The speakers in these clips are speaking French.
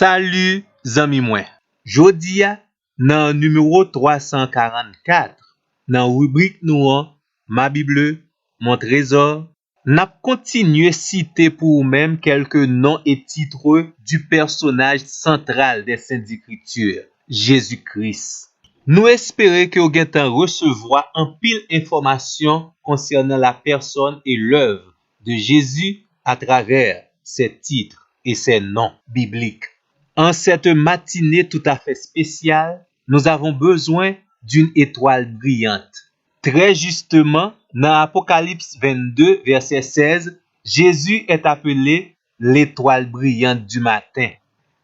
Salut, zami mwen. Jodi a, nan numéro 344, nan rubrik nou an, Ma Bible, Mon Trésor, nap kontinue cite pour ou même quelques noms et titres du personnage central des Saintes Écritures, Jésus-Christ. Nous espérons que vous avez recevoir un pile information concernant la personne et l'œuvre de Jésus à travers ses titres et ses noms bibliques. En cette matinée tout à fait spéciale, nous avons besoin d'une étoile brillante. Très justement, dans Apocalypse 22, verset 16, Jésus est appelé l'étoile brillante du matin.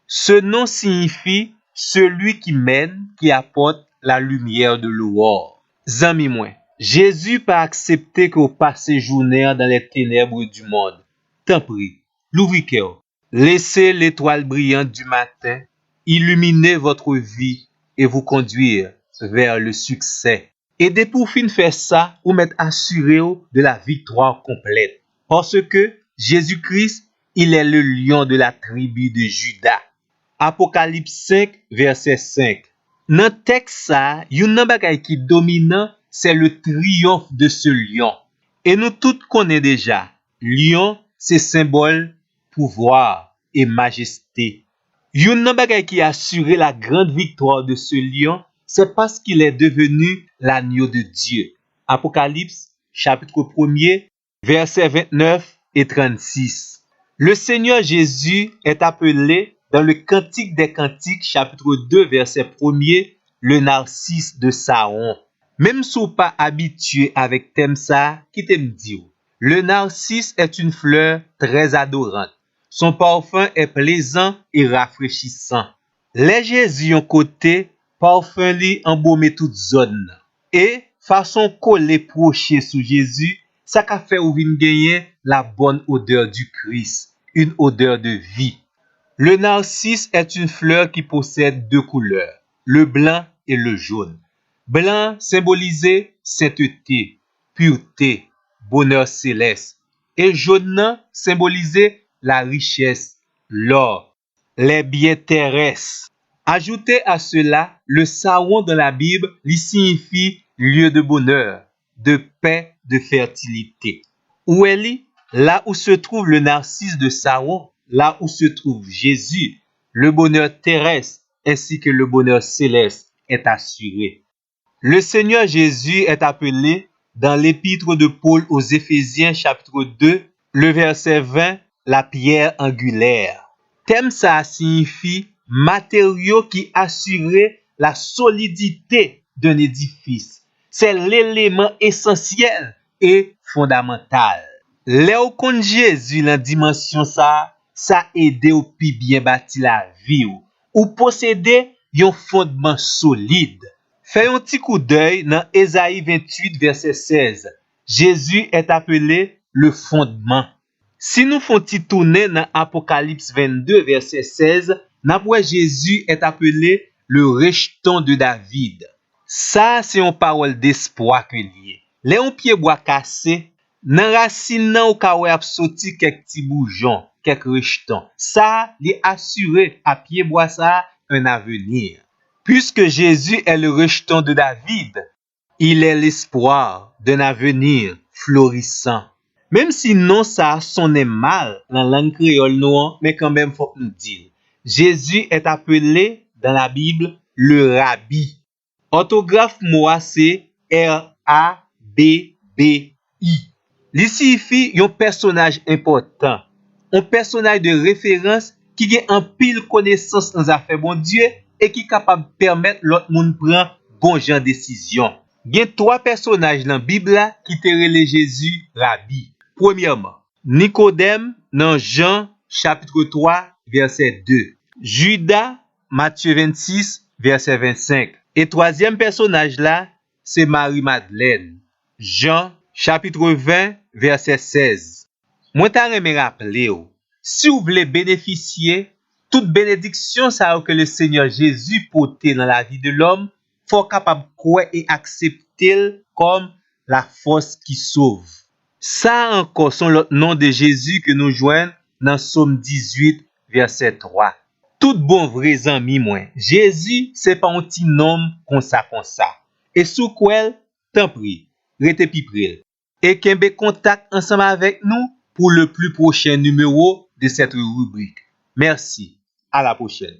Ce nom signifie celui qui mène, qui apporte la lumière de l'aurore. Zami mwen, Jésus pas accepté que vous passez journée dans les ténèbres du monde. Tant pis, l'ouvri cœur. Laissez l'étoile brillante du matin illuminer votre vie et vous conduire vers le succès. Et dès pour fin faire ça, vous m'êtes assuré de la victoire complète. Parce que Jésus-Christ, il est le lion de la tribu de Juda. Apocalypse 5, verset 5. Dans le texte ça, yon nan bagay qui dominant, c'est le triomphe de ce lion. Et nous tous connaissons déjà, lion, c'est symbole pouvoir et majesté. Yon nan bagay qui assure la grande victoire de ce lion, c'est parce qu'il est devenu l'agneau de Dieu. Apocalypse, chapitre 1er, versets 29 et 36. Le Seigneur Jésus est appelé dans le Cantique des Cantiques, chapitre 2, verset 1er, le narcisse de Saron. Même si vous pas habitué avec thème ça, qui t'aime dire, le narcisse est une fleur très adorante. Son parfum est plaisant et rafraîchissant. Les Jésus ont côté, parfum li embaume toute zone. Et façon coller procher sous Jésus, ça qu'a fait ou vin gagner la bonne odeur du Christ, une odeur de vie. Le narcisse est une fleur qui possède deux couleurs, le blanc et le jaune. Blanc symbolisait sainteté, pureté, bonheur céleste. Et jaune symbolisait la richesse, l'or, les biens terrestres. Ajoutez à cela, le Saron dans la Bible lui signifie lieu de bonheur, de paix, de fertilité. Où est-il? Là où se trouve le narcisse de Saron, là où se trouve Jésus, le bonheur terrestre ainsi que le bonheur céleste est assuré. Le Seigneur Jésus est appelé dans l'épître de Paul aux Éphésiens chapitre 2, le verset 20, la pierre angulaire. Thème ça signifie matériau qui assurait la solidité d'un édifice. C'est l'élément essentiel et fondamental. Là où Jésus dans dimension ça aide ou pi bien bâti la vie ou posséder un fondement solide. Fais un petit coup d'œil dans Ésaïe 28 verset 16. Jésus est appelé le fondement. Si nous faisons petit tourner dans Apocalypse 22 verset 16, n'après Jésus est appelé le rejeton de David. Ça c'est une parole d'espoir que lié. Les on pied bois cassé, nan racine nan ou ka wè ap soti quelques petits bourgeons, quelques rejetons. Ça li assuré à pied bois ça un avenir. Puisque Jésus est le rejeton de David, il est l'espoir d'un avenir florissant. Même si non ça sonne mal dans la langue créole non, mais quand même faut nous dire. Jésus est appelé dans la Bible le Rabbi. Orthographe moi c'est R-A-B-B-I. Il signifie un personnage important, un personnage de référence qui a un pile connaissance dans affaires bon Dieu et qui est capable de permettre l'autre monde prendre bon genre décision. Il y a trois personnages dans la Bible qui te relè Jésus Rabbi. Premièrement, Nicodème dans Jean chapitre 3 verset 2. Judas, Matthieu 26 verset 25. Et troisième personnage là, c'est Marie-Madeleine. Jean chapitre 20 verset 16. Moi ta reme rappeler ou, si vous voulez bénéficier toute bénédiction ça que le Seigneur Jésus porté dans la vie de l'homme, faut capable croire et accepter comme la force qui sauve. Ça encore sont l'autre nom de Jésus que nous joignons dans Psaume 18 verset 3. Tout bon vre zanmi mwen, Jésus se pa un ti nom konsa. E sou kwel, tan pri, rete pi prel. Et kembe contact ensemble avec nous pour le plus prochain numéro de cette rubrique. Merci. À la prochaine.